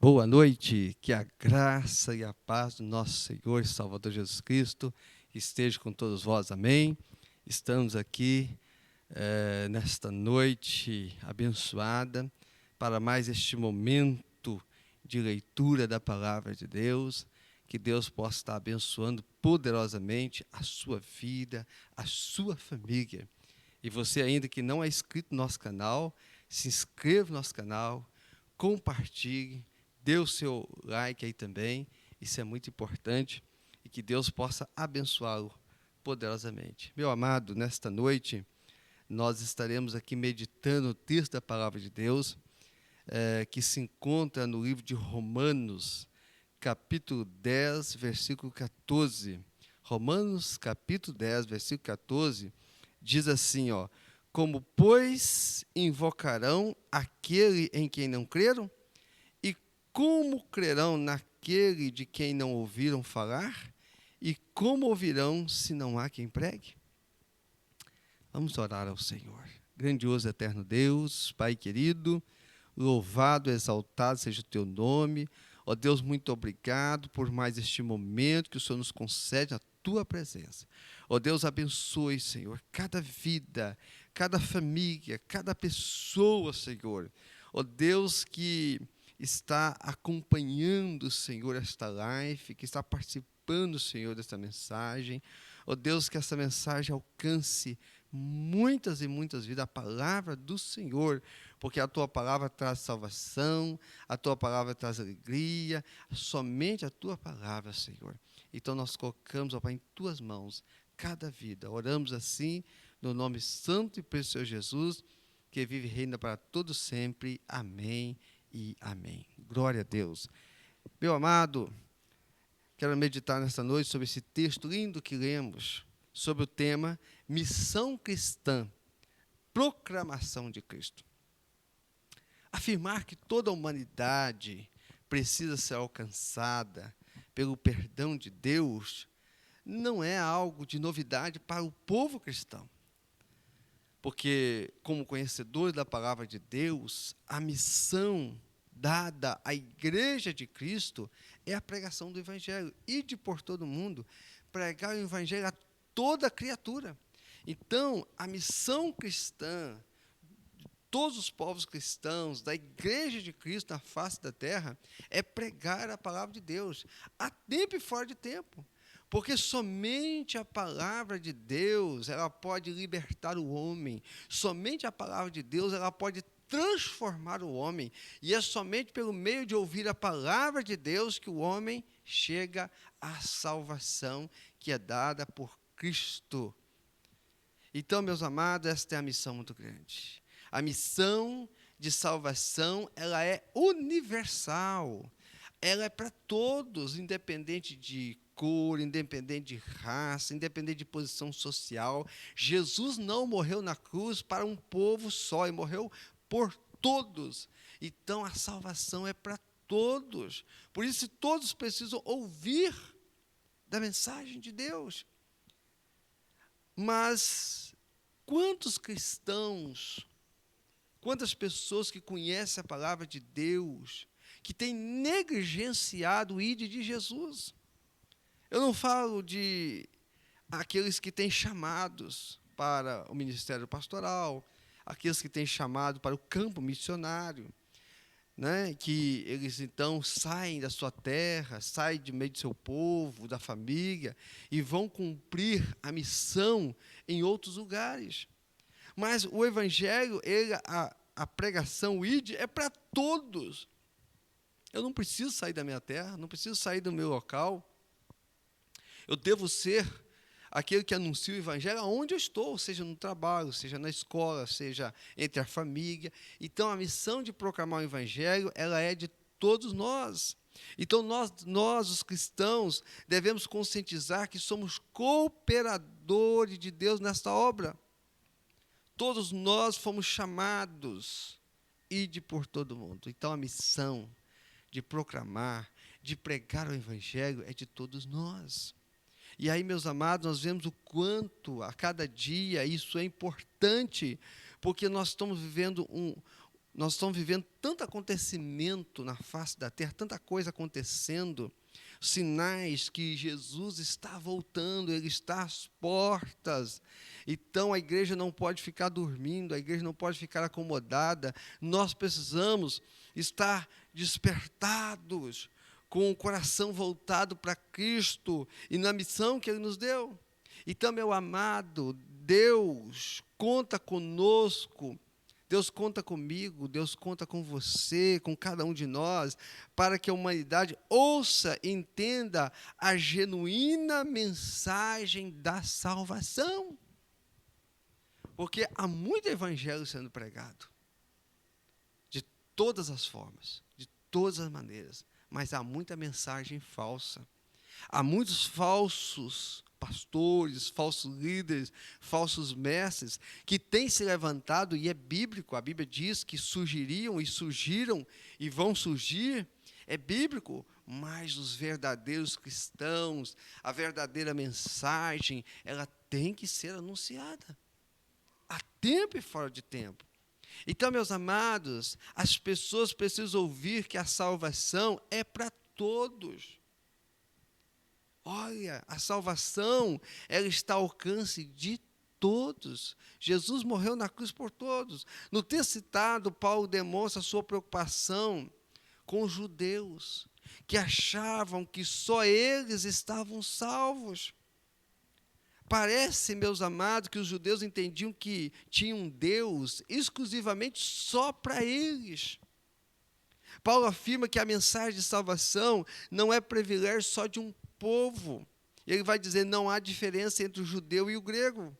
Boa noite, que a graça e a paz do nosso Senhor e Salvador Jesus Cristo esteja com todos vós, amém? Estamos aqui nesta noite abençoada para mais este momento de leitura da Palavra de Deus, que Deus possa estar abençoando poderosamente a sua vida, a sua família. E você ainda que não é inscrito no nosso canal, se inscreva no nosso canal, compartilhe, dê o seu like aí também, isso é muito importante, e que Deus possa abençoá-lo poderosamente. Meu amado, nesta noite, nós estaremos aqui meditando o texto da Palavra de Deus, que se encontra no livro de Romanos, capítulo 10, versículo 14. Romanos, capítulo 10, versículo 14, diz assim, ó: como, pois, invocarão aquele em quem não creram? E como crerão naquele de quem não ouviram falar? E como ouvirão se não há quem pregue? Vamos orar ao Senhor. Grandioso eterno Deus, Pai querido, louvado, exaltado seja o teu nome. Ó Deus, muito obrigado por mais este momento que o Senhor nos concede na tua presença. Ó Deus, abençoe, Senhor, cada vida, cada família, cada pessoa, Senhor. Ó Deus, que está acompanhando, Senhor, esta live, que está participando, Senhor, desta mensagem. Ó Deus, que essa mensagem alcance muitas e muitas vidas, a palavra do Senhor, porque a tua palavra traz salvação, a tua palavra traz alegria, somente a tua palavra, Senhor. Então nós colocamos, ó Pai, em tuas mãos cada vida. Oramos assim, no nome santo e precioso de Jesus, que vive e reina para todos sempre. Amém e amém. Glória a Deus. Meu amado, quero meditar nesta noite sobre esse texto lindo que lemos, sobre o tema Missão Cristã, proclamação de Cristo. Afirmar que toda a humanidade precisa ser alcançada pelo perdão de Deus não é algo de novidade para o povo cristão. Porque, como conhecedores da palavra de Deus, a missão dada à Igreja de Cristo é a pregação do Evangelho. Ide por todo mundo, pregar o Evangelho a toda criatura. Então, a missão cristã, todos os povos cristãos, da Igreja de Cristo na face da terra, é pregar a palavra de Deus, a tempo e fora de tempo. Porque somente a palavra de Deus, ela pode libertar o homem. Somente a palavra de Deus, ela pode transformar o homem. E é somente pelo meio de ouvir a palavra de Deus que o homem chega à salvação que é dada por Cristo. Então, meus amados, esta é a missão muito grande. A missão de salvação, ela é universal. Ela é para todos, independente de cor, independente de raça, independente de posição social. Jesus não morreu na cruz para um povo só, ele morreu por todos. Então, a salvação é para todos. Por isso, todos precisam ouvir da mensagem de Deus. Mas quantos cristãos, quantas pessoas que conhecem a palavra de Deus, que têm negligenciado o ID de Jesus? Eu não falo de aqueles que têm chamados para o ministério pastoral, aqueles que têm chamado para o campo missionário, né, que eles então saem da sua terra, saem de meio do seu povo, da família, e vão cumprir a missão em outros lugares. Mas o evangelho, a pregação, o ID, é para todos. Eu não preciso sair da minha terra, não preciso sair do meu local. Eu devo ser aquele que anuncia o evangelho aonde eu estou, seja no trabalho, seja na escola, seja entre a família. Então, a missão de proclamar o evangelho, ela é de todos nós. Então, nós, os cristãos, devemos conscientizar que somos cooperadores de Deus nesta obra. Todos nós fomos chamados, ide por todo mundo. Então, a missão de proclamar, de pregar o evangelho é de todos nós. E aí, meus amados, nós vemos o quanto a cada dia isso é importante, porque nós estamos vivendo Nós estamos vivendo tanto acontecimento na face da terra, tanta coisa acontecendo, sinais que Jesus está voltando, Ele está às portas. Então a igreja não pode ficar dormindo, a igreja não pode ficar acomodada. Nós precisamos estar despertados, com o coração voltado para Cristo e na missão que Ele nos deu. Então, meu amado, Deus conta conosco, Deus conta comigo, Deus conta com você, com cada um de nós, para que a humanidade ouça e entenda a genuína mensagem da salvação. Porque há muito evangelho sendo pregado, de todas as formas, de todas as maneiras, mas há muita mensagem falsa. Há muitos falsos pastores, falsos líderes, falsos mestres, que têm se levantado, e é bíblico, a Bíblia diz que surgiriam e surgiram e vão surgir, é bíblico, mas os verdadeiros cristãos, a verdadeira mensagem, ela tem que ser anunciada, a tempo e fora de tempo. Então, meus amados, as pessoas precisam ouvir que a salvação é para todos. Olha, a salvação, ela está ao alcance de todos. Jesus morreu na cruz por todos. No texto citado, Paulo demonstra a sua preocupação com os judeus, que achavam que só eles estavam salvos. Parece, meus amados, que os judeus entendiam que tinham um Deus exclusivamente só para eles. Paulo afirma que a mensagem de salvação não é privilégio só de um povo. Ele vai dizer, não há diferença entre o judeu e o grego.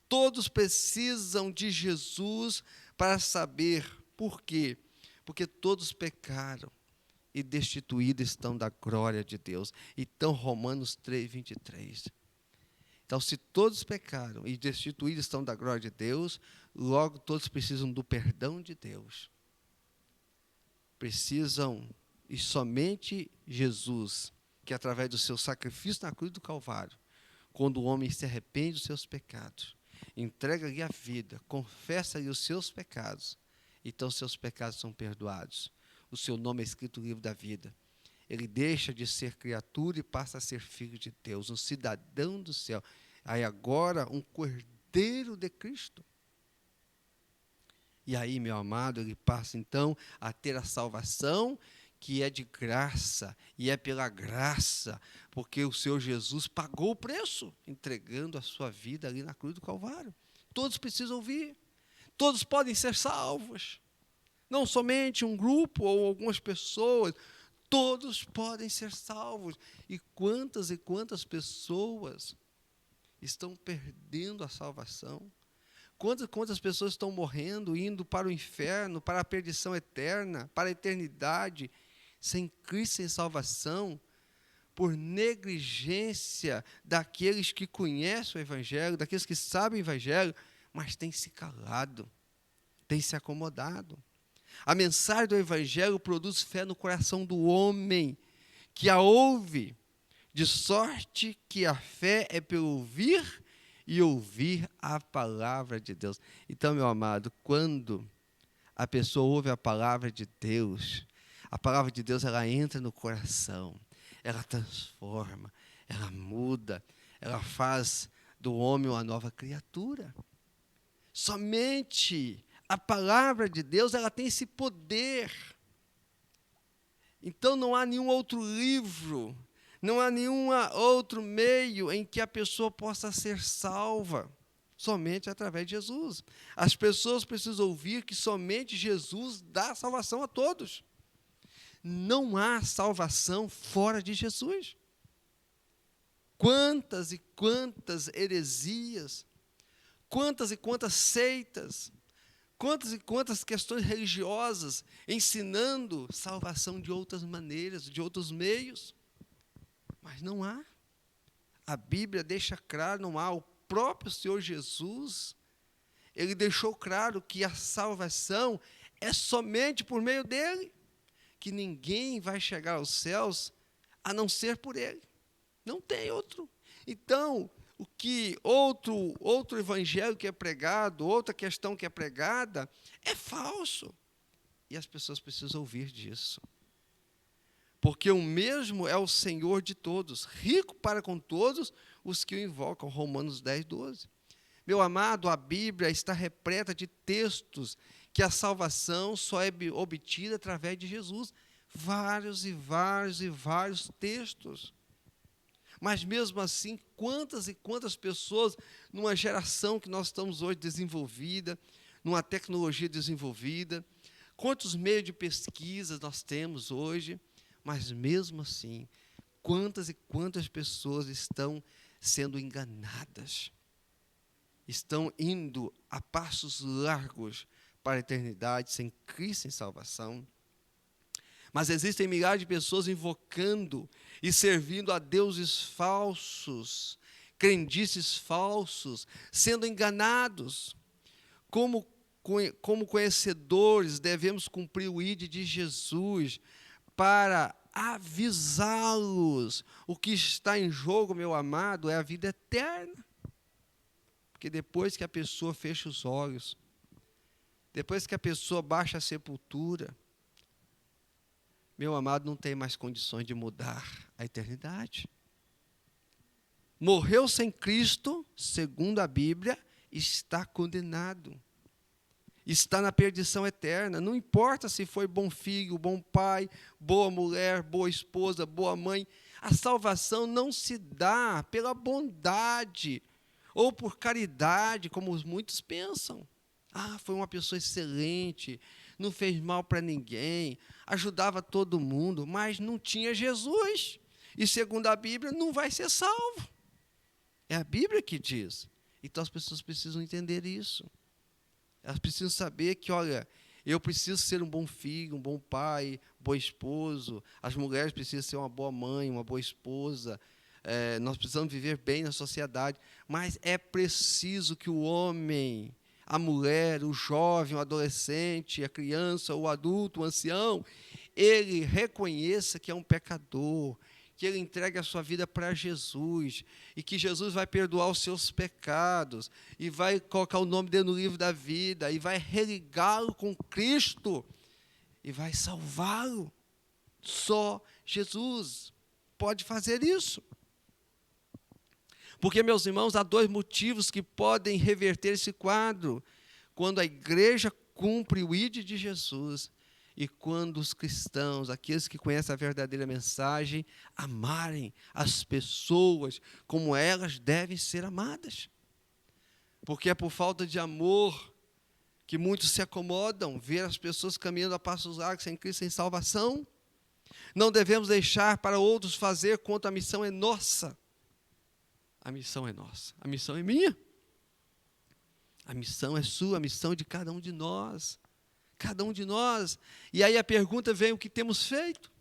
Todos precisam de Jesus para saber por quê. Porque todos pecaram e destituídos estão da glória de Deus. Então, Romanos 3, 23. Então, se todos pecaram e destituídos estão da glória de Deus, logo todos precisam do perdão de Deus. Precisam, e somente Jesus, que através do seu sacrifício na cruz do Calvário, quando o homem se arrepende dos seus pecados, entrega-lhe a vida, confessa-lhe os seus pecados, então seus pecados são perdoados. O seu nome é escrito no livro da vida. Ele deixa de ser criatura e passa a ser filho de Deus, um cidadão do céu. Aí agora, um cordeiro de Cristo. E aí, meu amado, ele passa então a ter a salvação, que é de graça, e é pela graça, porque o Senhor Jesus pagou o preço, entregando a sua vida ali na cruz do Calvário. Todos precisam ouvir, todos podem ser salvos, não somente um grupo ou algumas pessoas, todos podem ser salvos. E quantas pessoas estão perdendo a salvação? Quantas pessoas estão morrendo, indo para o inferno, para a perdição eterna, para a eternidade, sem Cristo, sem salvação, por negligência daqueles que conhecem o Evangelho, daqueles que sabem o Evangelho, mas têm se calado, têm se acomodado. A mensagem do Evangelho produz fé no coração do homem, que a ouve, de sorte que a fé é pelo ouvir e ouvir a palavra de Deus. Então, meu amado, quando a pessoa ouve a palavra de Deus, ela entra no coração, ela transforma, ela muda, ela faz do homem uma nova criatura. Somente a palavra de Deus, ela tem esse poder. Então não há nenhum outro livro, não há nenhum outro meio em que a pessoa possa ser salva, somente através de Jesus. As pessoas precisam ouvir que somente Jesus dá salvação a todos. Não há salvação fora de Jesus. Quantas e quantas heresias, quantas e quantas seitas, quantas e quantas questões religiosas ensinando salvação de outras maneiras, de outros meios. Mas não há. A Bíblia deixa claro, não há. O próprio Senhor Jesus, Ele deixou claro que a salvação é somente por meio dEle, que ninguém vai chegar aos céus a não ser por Ele. Não tem outro. Então, o que outro evangelho que é pregado, outra questão que é pregada, é falso. E as pessoas precisam ouvir disso. Porque o mesmo é o Senhor de todos, rico para com todos os que o invocam. Romanos 10, 12. Meu amado, a Bíblia está repleta de textos que a salvação só é obtida através de Jesus. Vários e vários e vários textos. Mas mesmo assim, quantas e quantas pessoas, numa geração que nós estamos hoje desenvolvida, numa tecnologia desenvolvida, quantos meios de pesquisa nós temos hoje, mas mesmo assim, quantas e quantas pessoas estão sendo enganadas, estão indo a passos largos para a eternidade, sem Cristo, sem salvação. Mas existem milhares de pessoas invocando e servindo a deuses falsos, crendices falsos, sendo enganados. Como conhecedores, devemos cumprir o ID de Jesus para avisá-los. O que está em jogo, meu amado, é a vida eterna. Porque depois que a pessoa fecha os olhos, depois que a pessoa baixa a sepultura, meu amado, não tem mais condições de mudar a eternidade. Morreu sem Cristo, segundo a Bíblia, está condenado. Está na perdição eterna. Não importa se foi bom filho, bom pai, boa mulher, boa esposa, boa mãe. A salvação não se dá pela bondade ou por caridade, como muitos pensam. Ah, foi uma pessoa excelente, não fez mal para ninguém, ajudava todo mundo, mas não tinha Jesus. E segundo a Bíblia, não vai ser salvo. É a Bíblia que diz. Então as pessoas precisam entender isso. Elas precisam saber que, olha, eu preciso ser um bom filho, um bom pai, bom esposo. As mulheres precisam ser uma boa mãe, uma boa esposa. Nós precisamos viver bem na sociedade. Mas é preciso que o homem, a mulher, o jovem, o adolescente, a criança, o adulto, o ancião, ele reconheça que é um pecador, que ele entregue a sua vida para Jesus, e que Jesus vai perdoar os seus pecados, e vai colocar o nome dele no livro da vida, e vai religá-lo com Cristo, e vai salvá-lo. Só Jesus pode fazer isso. Porque, meus irmãos, há dois motivos que podem reverter esse quadro. Quando a igreja cumpre o ID de Jesus, e quando os cristãos, aqueles que conhecem a verdadeira mensagem, amarem as pessoas como elas devem ser amadas. Porque é por falta de amor que muitos se acomodam, ver as pessoas caminhando a passos largos sem Cristo, sem salvação. Não devemos deixar para outros fazer quanto a missão é nossa. A missão é nossa, a missão é minha. A missão é sua, a missão é de cada um de nós. Cada um de nós. E aí a pergunta vem: o que temos feito?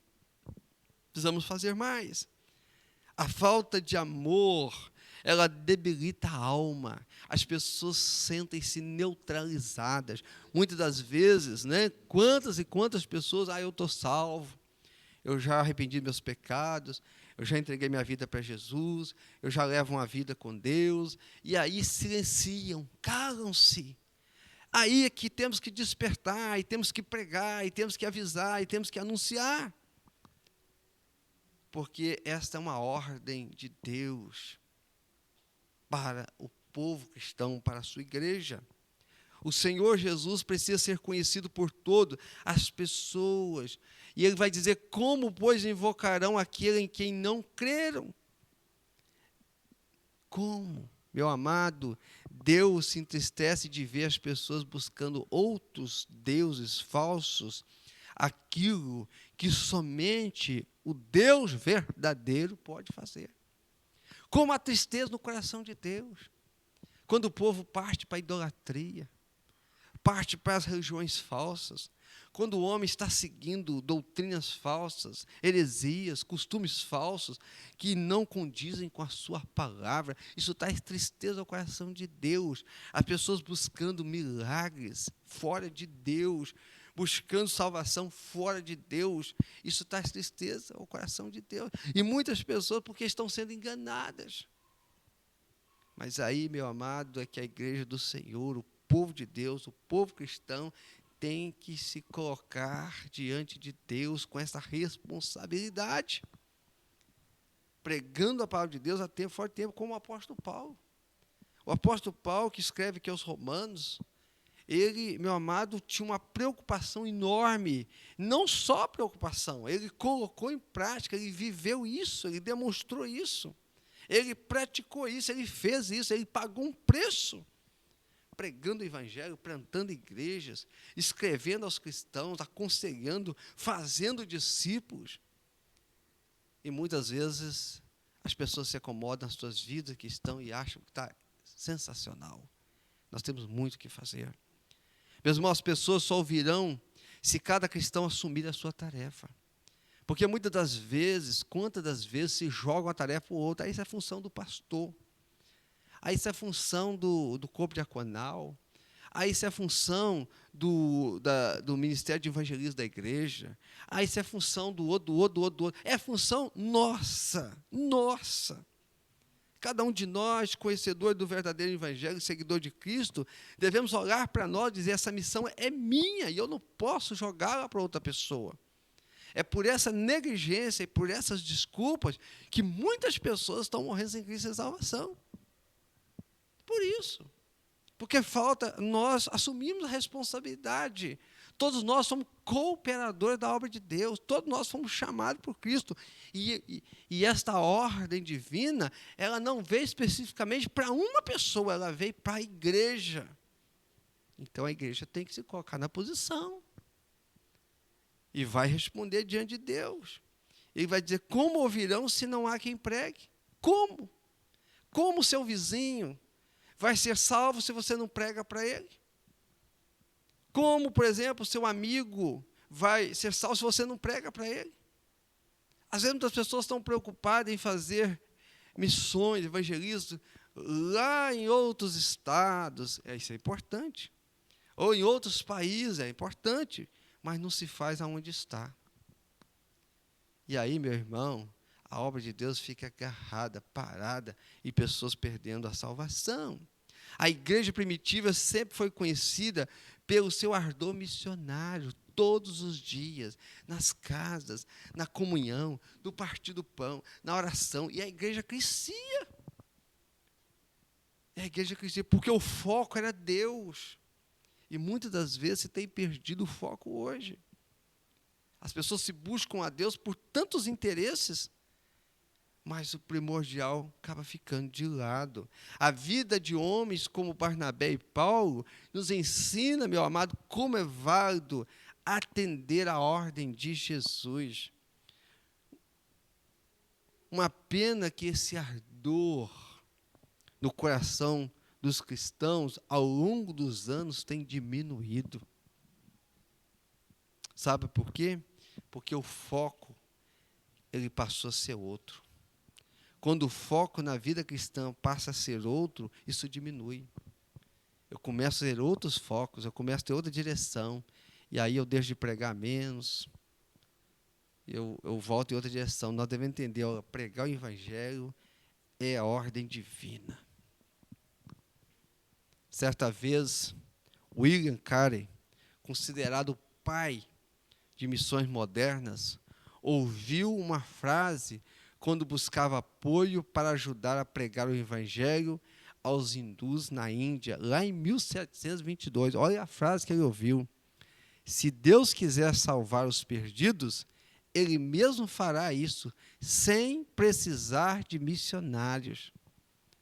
Precisamos fazer mais. A falta de amor, ela debilita a alma. As pessoas sentem-se neutralizadas. Muitas das vezes, né? Quantas e quantas pessoas, eu estou salvo, eu já arrependi meus pecados, eu já entreguei minha vida para Jesus, eu já levo uma vida com Deus, e aí silenciam, calam-se. Aí é que temos que despertar, e temos que pregar, e temos que avisar, e temos que anunciar. Porque esta é uma ordem de Deus para o povo cristão, para a sua igreja. O Senhor Jesus precisa ser conhecido por todas as pessoas. E Ele vai dizer: como, pois, invocarão aquele em quem não creram? Como? Meu amado, Deus se entristece de ver as pessoas buscando outros deuses falsos, aquilo que somente o Deus verdadeiro pode fazer. Como a tristeza no coração de Deus, quando o povo parte para a idolatria, parte para as religiões falsas, quando o homem está seguindo doutrinas falsas, heresias, costumes falsos, que não condizem com a sua palavra, isso traz tristeza ao coração de Deus. As pessoas buscando milagres fora de Deus, buscando salvação fora de Deus, isso traz tristeza ao coração de Deus. E muitas pessoas, porque estão sendo enganadas. Mas aí, meu amado, é que a igreja do Senhor, o povo de Deus, o povo cristão, tem que se colocar diante de Deus com essa responsabilidade, pregando a palavra de Deus a tempo fora de tempo, como o apóstolo Paulo. O apóstolo Paulo, que escreve aqui aos Romanos, ele, meu amado, tinha uma preocupação enorme, não só preocupação, ele colocou em prática, ele viveu isso, ele demonstrou isso, ele praticou isso, ele fez isso, ele pagou um preço, pregando o evangelho, plantando igrejas, escrevendo aos cristãos, aconselhando, fazendo discípulos. E muitas vezes as pessoas se acomodam nas suas vidas que estão e acham que está sensacional. Nós temos muito o que fazer. Meus irmãos, as pessoas só ouvirão se cada cristão assumir a sua tarefa. Porque muitas das vezes, quantas das vezes se joga uma tarefa ou outra, aí isso é função do pastor. Aí isso é função do corpo diaconal. Aí isso é função do ministério de evangelismo da igreja. Aí isso é função do outro. É função nossa. Cada um de nós, conhecedor do verdadeiro evangelho, seguidor de Cristo, devemos olhar para nós e dizer, essa missão é minha e eu não posso jogá-la para outra pessoa. É por essa negligência e por essas desculpas que muitas pessoas estão morrendo sem Cristo e salvação. Por isso. Porque nós assumimos a responsabilidade. Todos nós somos cooperadores da obra de Deus. Todos nós fomos chamados por Cristo. E esta ordem divina, ela não veio especificamente para uma pessoa, ela veio para a igreja. Então, a igreja tem que se colocar na posição. E vai responder diante de Deus. Ele vai dizer, como ouvirão se não há quem pregue? Como? Como o seu vizinho vai ser salvo se você não prega para ele? Como, por exemplo, o seu amigo vai ser salvo se você não prega para ele? Às vezes, muitas pessoas estão preocupadas em fazer missões, evangelismo, lá em outros estados, isso é importante. Ou em outros países, é importante, mas não se faz aonde está. E aí, meu irmão, a obra de Deus fica agarrada, parada, e pessoas perdendo a salvação. A igreja primitiva sempre foi conhecida pelo seu ardor missionário, todos os dias, nas casas, na comunhão, no partir do pão, na oração, e a igreja crescia. Porque o foco era Deus. E muitas das vezes se tem perdido o foco hoje. As pessoas se buscam a Deus por tantos interesses, mas o primordial acaba ficando de lado. A vida de homens como Barnabé e Paulo nos ensina, meu amado, como é válido atender a ordem de Jesus. Uma pena que esse ardor no coração dos cristãos, ao longo dos anos, tem diminuído. Sabe por quê? Porque o foco, ele passou a ser outro. Quando o foco na vida cristã passa a ser outro, isso diminui. Eu começo a ter outros focos, eu começo a ter outra direção, e aí eu deixo de pregar menos, eu volto em outra direção. Nós devemos entender, pregar o evangelho é a ordem divina. Certa vez, William Carey, considerado o pai de missões modernas, ouviu uma frase quando buscava apoio para ajudar a pregar o evangelho aos hindus na Índia, lá em 1722. Olha a frase que ele ouviu: se Deus quiser salvar os perdidos, Ele mesmo fará isso, sem precisar de missionários.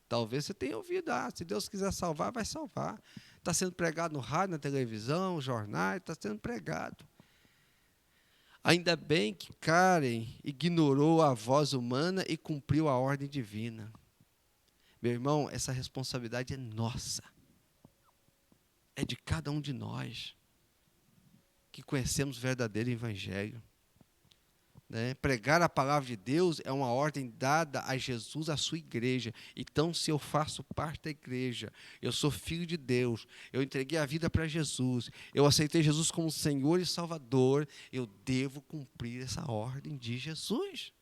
Talvez você tenha ouvido, se Deus quiser salvar, vai salvar. Está sendo pregado no rádio, na televisão, jornais, está sendo pregado. Ainda bem que Karen ignorou a voz humana e cumpriu a ordem divina. Meu irmão, essa responsabilidade é nossa. É de cada um de nós que conhecemos o verdadeiro evangelho. Pregar a palavra de Deus é uma ordem dada a Jesus, à sua igreja. Então, se eu faço parte da igreja, eu sou filho de Deus, eu entreguei a vida para Jesus, eu aceitei Jesus como Senhor e Salvador, eu devo cumprir essa ordem de Jesus.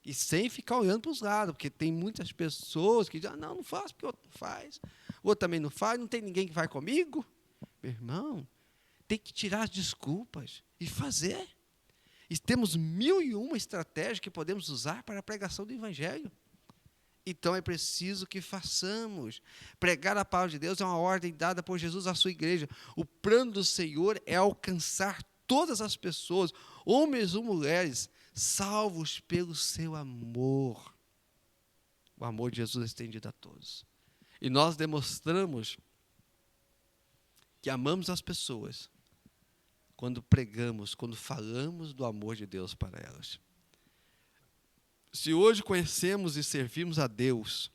E sem ficar olhando para os lados, porque tem muitas pessoas que dizem, não faço porque o outro não faz. O outro também não faz, não tem ninguém que vai comigo. Meu irmão, tem que tirar as desculpas e fazer. E temos 1001 estratégias que podemos usar para a pregação do Evangelho. Então é preciso que façamos. Pregar a palavra de Deus é uma ordem dada por Jesus à sua igreja. O plano do Senhor é alcançar todas as pessoas, homens ou mulheres, salvos pelo seu amor. O amor de Jesus é estendido a todos. E nós demonstramos que amamos as pessoas quando pregamos, quando falamos do amor de Deus para elas. Se hoje conhecemos e servimos a Deus,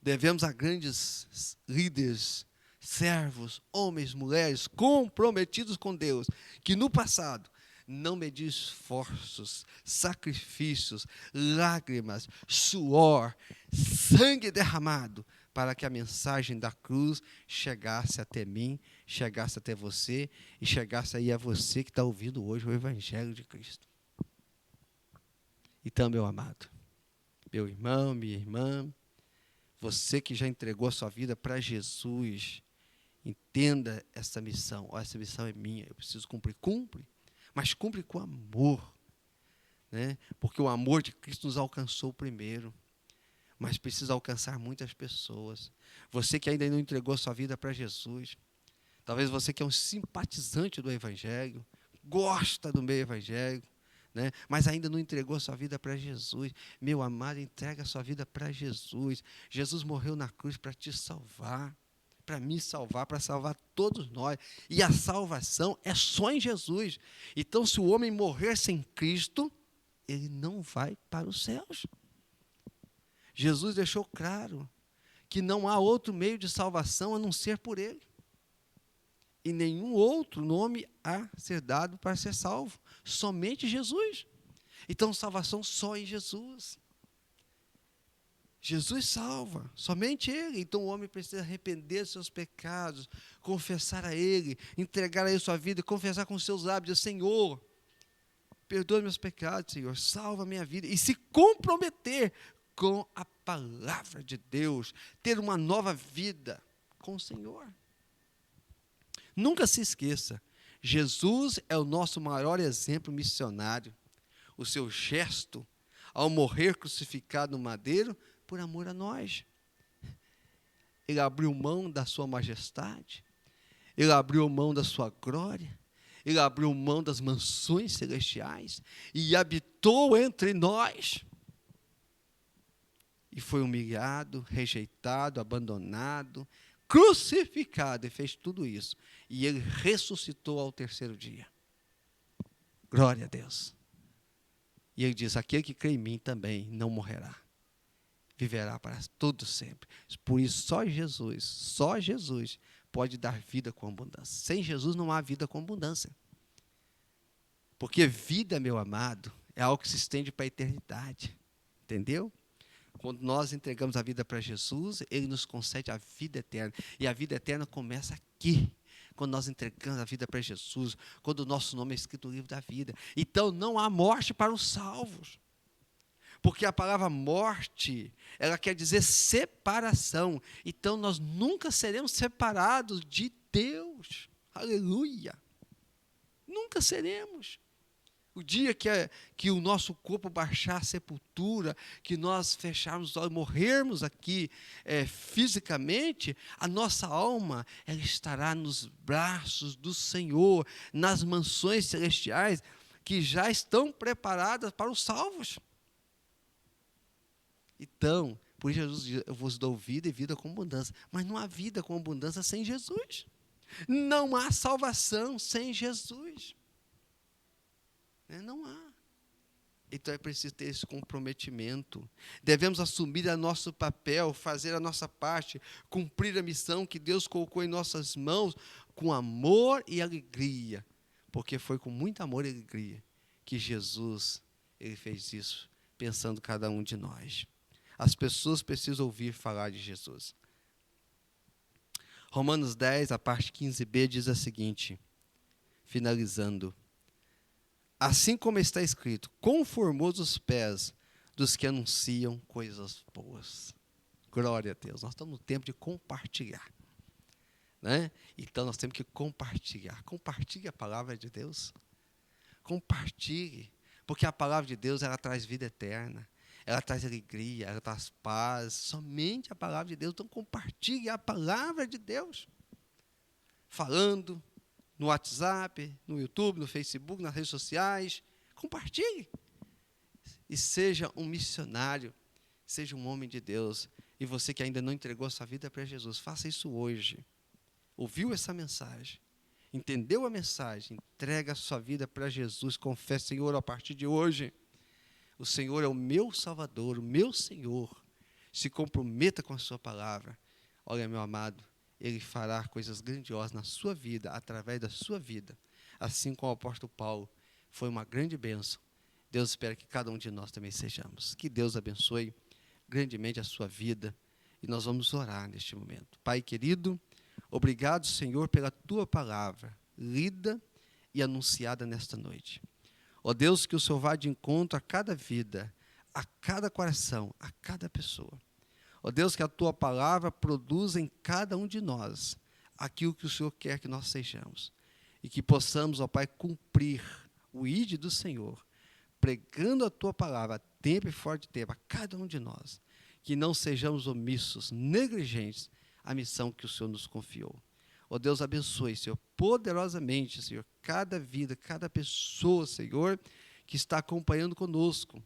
devemos a grandes líderes, servos, homens, mulheres, comprometidos com Deus, que no passado não mediu esforços, sacrifícios, lágrimas, suor, sangue derramado, para que a mensagem da cruz chegasse até mim, chegasse até você, e chegasse aí a você que está ouvindo hoje o Evangelho de Cristo. Então, meu amado, meu irmão, minha irmã, você que já entregou a sua vida para Jesus, entenda essa missão. Essa missão é minha, eu preciso cumprir. Cumpre, mas cumpre com amor, né? Porque o amor de Cristo nos alcançou primeiro, mas precisa alcançar muitas pessoas. Você que ainda não entregou a sua vida para Jesus, talvez você que é um simpatizante do Evangelho, gosta do meio evangélico, né? Mas ainda não entregou a sua vida para Jesus. Meu amado, entrega a sua vida para Jesus. Jesus morreu na cruz para te salvar, para me salvar, para salvar todos nós. E a salvação é só em Jesus. Então, se o homem morrer sem Cristo, ele não vai para os céus. Jesus deixou claro que não há outro meio de salvação a não ser por ele. E nenhum outro nome a ser dado para ser salvo. Somente Jesus. Então, salvação só em Jesus. Jesus salva, somente Ele. Então, o homem precisa arrepender dos seus pecados, confessar a Ele, entregar a Ele sua vida, confessar com seus lábios, Senhor, perdoa meus pecados, Senhor, salva a minha vida. E se comprometer com a palavra de Deus, ter uma nova vida com o Senhor. Nunca se esqueça, Jesus é o nosso maior exemplo missionário. O seu gesto, ao morrer crucificado no madeiro, por amor a nós. Ele abriu mão da sua majestade, ele abriu mão da sua glória, ele abriu mão das mansões celestiais e habitou entre nós. E foi humilhado, rejeitado, abandonado, crucificado, e fez tudo isso. E ele ressuscitou ao terceiro dia. Glória a Deus. E ele diz, aquele que crê em mim também não morrerá. Viverá para todo sempre. Por isso, só Jesus pode dar vida com abundância. Sem Jesus não há vida com abundância. Porque vida, meu amado, é algo que se estende para a eternidade. Entendeu? Quando nós entregamos a vida para Jesus, Ele nos concede a vida eterna. E a vida eterna começa aqui, quando nós entregamos a vida para Jesus, quando o nosso nome é escrito no livro da vida. Então, não há morte para os salvos. Porque a palavra morte, ela quer dizer separação. Então, nós nunca seremos separados de Deus. Aleluia! Nunca seremos. O dia que o nosso corpo baixar a sepultura, que nós fecharmos os olhos, morrermos aqui fisicamente, a nossa alma ela estará nos braços do Senhor, nas mansões celestiais, que já estão preparadas para os salvos. Então, por isso Jesus diz, eu vos dou vida e vida com abundância. Mas não há vida com abundância sem Jesus. Não há salvação sem Jesus. Não há. Então é preciso ter esse comprometimento. Devemos assumir o nosso papel, fazer a nossa parte, cumprir a missão que Deus colocou em nossas mãos com amor e alegria. Porque foi com muito amor e alegria que Jesus ele fez isso, pensando cada um de nós. As pessoas precisam ouvir falar de Jesus. Romanos 10, a parte 15b, diz a seguinte, finalizando. Assim como está escrito, quão formosos os pés dos que anunciam coisas boas. Glória a Deus. Nós estamos no tempo de compartilhar, né? Então, nós temos que compartilhar. Compartilhe a palavra de Deus. Compartilhe. Porque a palavra de Deus, ela traz vida eterna. Ela traz alegria, ela traz paz. Somente a palavra de Deus. Então, compartilhe a palavra de Deus. Falando no WhatsApp, no YouTube, no Facebook, nas redes sociais. Compartilhe. E seja um missionário. Seja um homem de Deus. E você que ainda não entregou a sua vida para Jesus, faça isso hoje. Ouviu essa mensagem? Entendeu a mensagem? Entrega a sua vida para Jesus. Confesse, Senhor, a partir de hoje, o Senhor é o meu Salvador, o meu Senhor. Se comprometa com a sua palavra. Olha, meu amado, Ele fará coisas grandiosas na sua vida, através da sua vida. Assim como o apóstolo Paulo foi uma grande bênção. Deus espera que cada um de nós também sejamos. Que Deus abençoe grandemente a sua vida. E nós vamos orar neste momento. Pai querido, obrigado, Senhor, pela tua palavra, lida e anunciada nesta noite. Ó Deus, que o Senhor vá de encontro a cada vida, a cada coração, a cada pessoa. Ó Deus, que a tua palavra produza em cada um de nós aquilo que o Senhor quer que nós sejamos. E que possamos, ó Pai, cumprir o ide do Senhor, pregando a tua palavra a tempo e fora de tempo, a cada um de nós. Que não sejamos omissos, negligentes à missão que o Senhor nos confiou. Ó Deus, abençoe, Senhor, poderosamente, Senhor, cada vida, cada pessoa, Senhor, que está acompanhando conosco.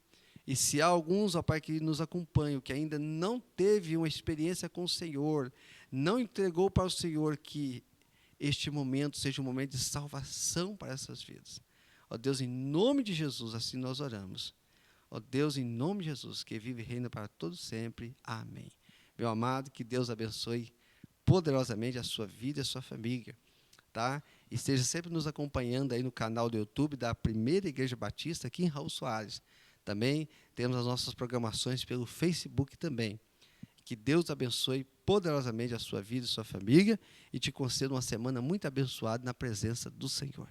E se há alguns, ó Pai, que nos acompanham, que ainda não teve uma experiência com o Senhor, não entregou para o Senhor, que este momento seja um momento de salvação para essas vidas. Ó Deus, em nome de Jesus, assim nós oramos. Ó Deus, em nome de Jesus, que vive e reina para todos sempre. Amém. Meu amado, que Deus abençoe poderosamente a sua vida e a sua família, tá? E esteja sempre nos acompanhando aí no canal do YouTube da Primeira Igreja Batista aqui em Raul Soares. Também temos as nossas programações pelo Facebook também. Que Deus abençoe poderosamente a sua vida e a sua família e te conceda uma semana muito abençoada na presença do Senhor.